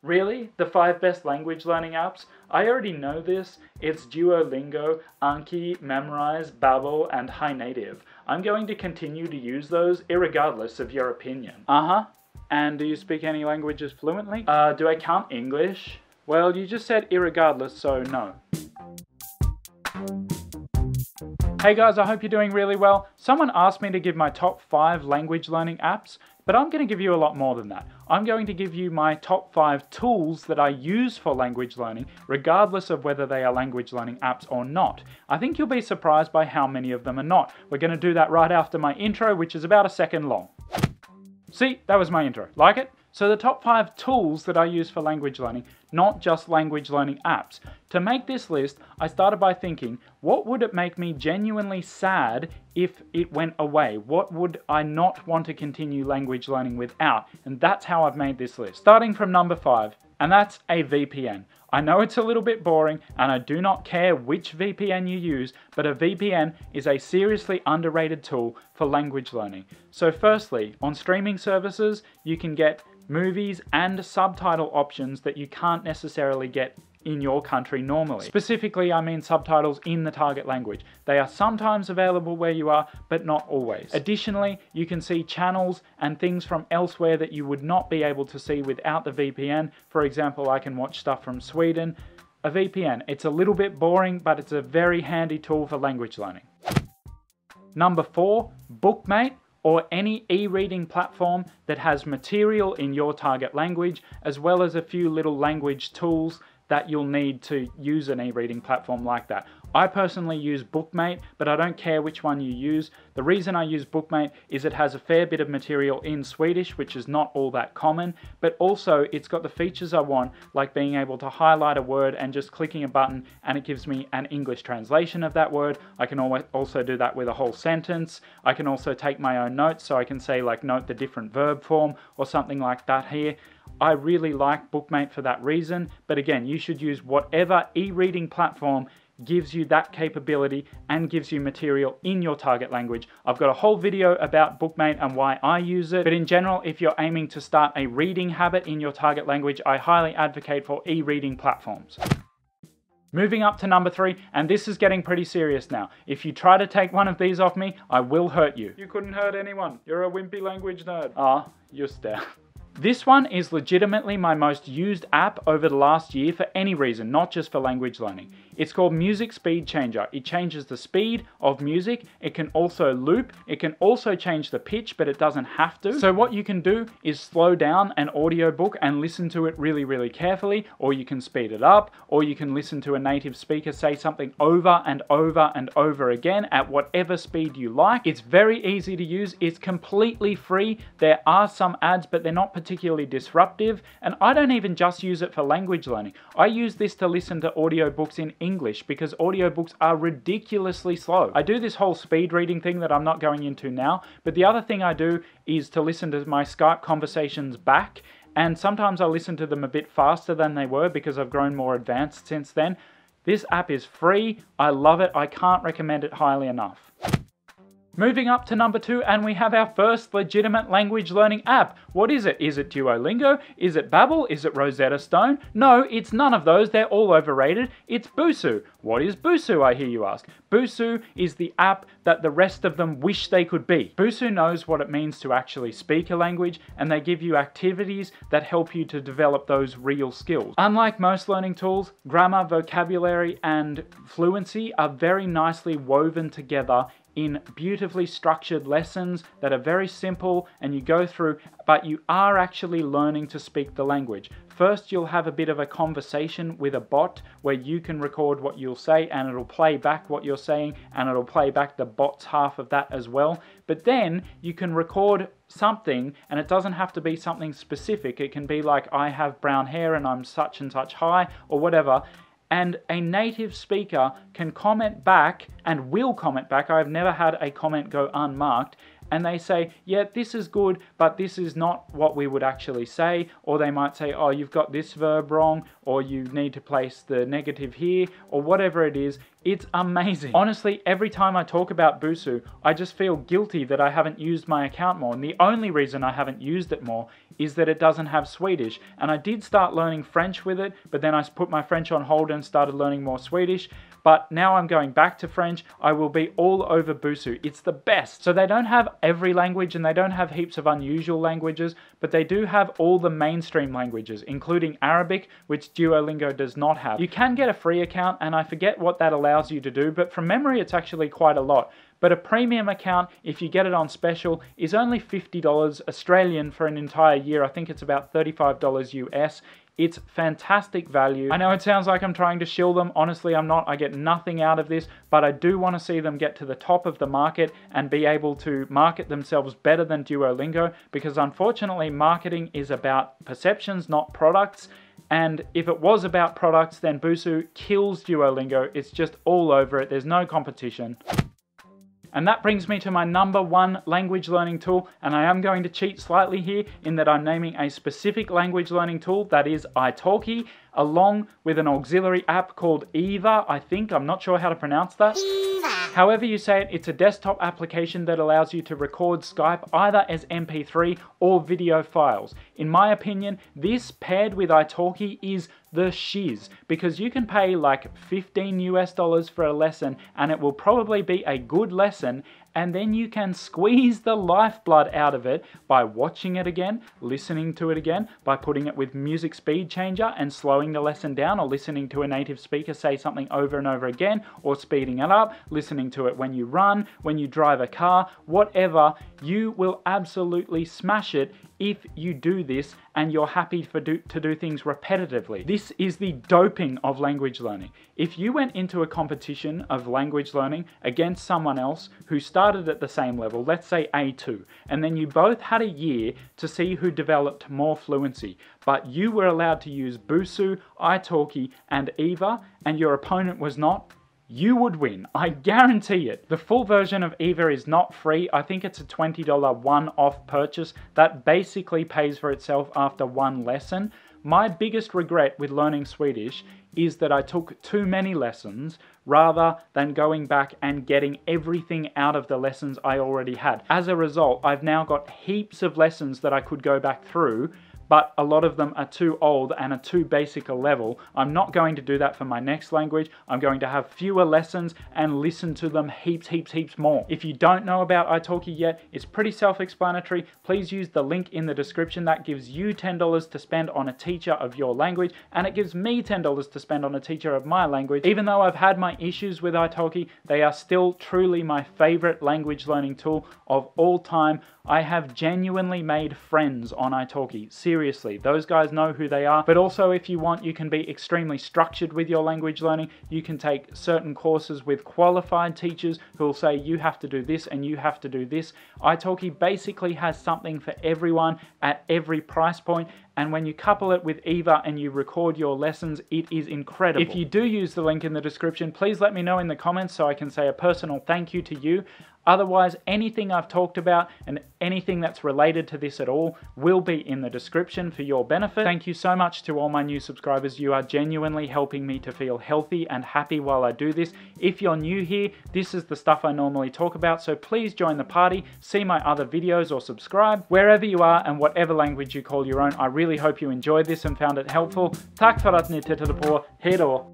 Really? The 5 best language learning apps? I already know this. It's Duolingo, Anki, Memrise, Babbel, and HiNative. I'm going to continue to use those irregardless of your opinion. And do you speak any languages fluently? Do I count English? Well, you just said irregardless, so no. Hey guys, I hope you're doing really well. Someone asked me to give my top 5 language learning apps, but I'm going to give you a lot more than that. I'm going to give you my top 5 tools that I use for language learning, regardless of whether they are language learning apps or not. I think you'll be surprised by how many of them are not. We're going to do that right after my intro, which is about a second long. See, that was my intro. Like it? So the top 5 tools that I use for language learning, not just language learning apps. To make this list, I started by thinking, what would it make me genuinely sad if it went away? What would I not want to continue language learning without? And that's how I've made this list. Starting from number 5, and that's a VPN. I know it's a little bit boring, and I do not care which VPN you use, but a VPN is a seriously underrated tool for language learning. So firstly, on streaming services, you can get movies and subtitle options that you can't necessarily get in your country normally. Specifically, I mean subtitles in the target language. They are sometimes available where you are, but not always. Additionally, you can see channels and things from elsewhere that you would not be able to see without the VPN. For example, I can watch stuff from Sweden. A VPN, it's a little bit boring, but it's a very handy tool for language learning. Number 4, Bookmate, or any e-reading platform that has material in your target language, as well as a few little language tools that you'll need to use an e-reading platform like that. I personally use Bookmate, but I don't care which one you use. The reason I use Bookmate is it has a fair bit of material in Swedish, which is not all that common, but also it's got the features I want, like being able to highlight a word and just clicking a button and it gives me an English translation of that word. I can also do that with a whole sentence. I can also take my own notes, so I can say like note the different verb form or something like that here. I really like Bookmate for that reason, but again, you should use whatever e-reading platform gives you that capability and gives you material in your target language. I've got a whole video about Bookmate and why I use it, but in general, if you're aiming to start a reading habit in your target language, I highly advocate for e-reading platforms. Moving up to number 3, and this is getting pretty serious now. If you try to take one of these off me, I will hurt you. You couldn't hurt anyone. You're a wimpy language nerd. Just there. This one is legitimately my most used app over the last year for any reason, not just for language learning. It's called Music Speed Changer. It changes the speed of music. It can also loop. It can also change the pitch, but it doesn't have to. So what you can do is slow down an audiobook and listen to it really, really carefully, or you can speed it up, or you can listen to a native speaker say something over and over and over again at whatever speed you like. It's very easy to use. It's completely free. There are some ads, but they're not particularly disruptive, and I don't even just use it for language learning. I use this to listen to audiobooks in English because audiobooks are ridiculously slow. I do this whole speed reading thing that I'm not going into now, but the other thing I do is to listen to my Skype conversations back, and sometimes I listen to them a bit faster than they were because I've grown more advanced since then. This app is free. I love it. I can't recommend it highly enough. Moving up to number 2, and we have our first legitimate language learning app. What is it? Is it Duolingo? Is it Babbel? Is it Rosetta Stone? No, it's none of those. They're all overrated. It's Busuu. What is Busuu, I hear you ask? Busuu is the app that the rest of them wish they could be. Busuu knows what it means to actually speak a language, and they give you activities that help you to develop those real skills. Unlike most learning tools, grammar, vocabulary, and fluency are very nicely woven together in beautifully structured lessons that are very simple and you go through, but you are actually learning to speak the language. First, you'll have a bit of a conversation with a bot where you can record what you'll say and it'll play back what you're saying and it'll play back the bot's half of that as well. But then you can record something and it doesn't have to be something specific. It can be like, I have brown hair and I'm such and such high or whatever. And a native speaker can comment back and will comment back. I've never had a comment go unmarked. And they say, yeah, this is good, but this is not what we would actually say. Or they might say, oh, you've got this verb wrong, or you need to place the negative here, or whatever it is. It's amazing. Honestly, every time I talk about Busuu, I just feel guilty that I haven't used my account more. And the only reason I haven't used it more is that it doesn't have Swedish. And I did start learning French with it, but then I put my French on hold and started learning more Swedish. But now I'm going back to French. I will be all over Busuu. It's the best. So they don't have every language and they don't have heaps of unusual languages, but they do have all the mainstream languages, including Arabic, which Duolingo does not have. You can get a free account, and I forget what that allows you to do, but from memory it's actually quite a lot. But a premium account, if you get it on special, is only $50 Australian for an entire year. I think it's about $35 US. It's fantastic value. I know it sounds like I'm trying to shill them. Honestly, I'm not. I get nothing out of this, but I do want to see them get to the top of the market and be able to market themselves better than Duolingo, because unfortunately, marketing is about perceptions, not products. And if it was about products, then Busuu kills Duolingo. It's just all over it. There's no competition. And that brings me to my number one language learning tool, and I am going to cheat slightly here in that I'm naming a specific language learning tool, that is iTalki, along with an auxiliary app called Eva, I think. I'm not sure how to pronounce that. However you say it, it's a desktop application that allows you to record Skype either as MP3 or video files. In my opinion, this paired with iTalki is the shiz, because you can pay like $15 US for a lesson and it will probably be a good lesson, and then you can squeeze the lifeblood out of it by watching it again, listening to it again, by putting it with music speed changer and slowing the lesson down, or listening to a native speaker say something over and over again, or speeding it up, listening to it when you run, when you drive a car, whatever. You will absolutely smash it if you do this and you're happy to do things repetitively. This is the doping of language learning. If you went into a competition of language learning against someone else who started at the same level, let's say A2, and then you both had a year to see who developed more fluency, but you were allowed to use Busuu, iTalki, and Eva, and your opponent was not, you would win. I guarantee it. The full version of Eva is not free. I think it's a $20 one-off purchase that basically pays for itself after one lesson. My biggest regret with learning Swedish is that I took too many lessons rather than going back and getting everything out of the lessons I already had. As a result, I've now got heaps of lessons that I could go back through, but a lot of them are too old and are too basic a level. I'm not going to do that for my next language. I'm going to have fewer lessons and listen to them heaps more. If you don't know about iTalki yet, it's pretty self-explanatory. Please use the link in the description. That gives you $10 to spend on a teacher of your language, and it gives me $10 to spend on a teacher of my language. Even though I've had my issues with iTalki, they are still truly my favorite language learning tool of all time. I have genuinely made friends on iTalki. Seriously, those guys know who they are. But also, if you want, you can be extremely structured with your language learning. You can take certain courses with qualified teachers who will say you have to do this and you have to do this. iTalki basically has something for everyone at every price point. And when you couple it with Eva and you record your lessons, it is incredible. If you do use the link in the description, please let me know in the comments so I can say a personal thank you to you. Otherwise, anything I've talked about and anything that's related to this at all will be in the description for your benefit. Thank you so much to all my new subscribers. You are genuinely helping me to feel healthy and happy while I do this. If you're new here, this is the stuff I normally talk about, so please join the party, see my other videos or subscribe. Wherever you are and whatever language you call your own, I really hope you enjoyed this and found it helpful. Tack för att ni tittade på. Hej då!